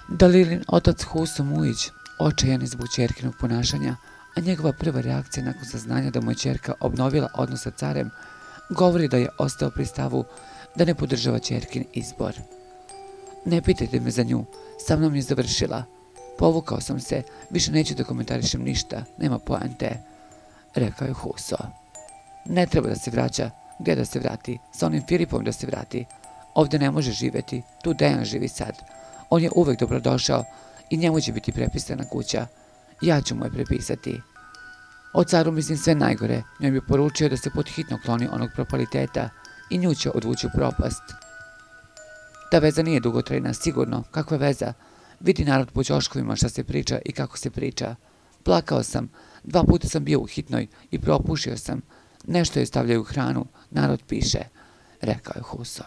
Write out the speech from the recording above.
Dalilin otac Huso Mujić očajan je zbog ćerkinog ponašanja, a njegova prva reakcija nakon saznanja da mu je ćerka obnovila odnos sa carem govori da je ostao pri stavu da ne podržava ćerkin izbor. Ne pitajte me za nju, sa mnom je završila. Povukao sam se, više neću da komentarišem ništa, nema poente, rekao je Huso. Ne treba da se vraća, gdje da se vrati, sa onim Filipom da se vrati. Ovdje ne može živjeti, tu Dejan živi sad. On je uvek dobrodošao i njemu će biti prepisana kuća. Ja ću mu je prepisati. O caru mislim sve najgore, njoj bi poručio da se podhitno kloni onog propaliteta i nju će odvući u propast. Ta veza nije dugotrajna, sigurno, kakva veza. Vidi narod po ćoškovima šta se priča i kako se priča. Plakao sam, 2 puta sam bio u hitnoj i propušio sam. Nešto je stavljaju hranu, narod piše, rekao je Huso.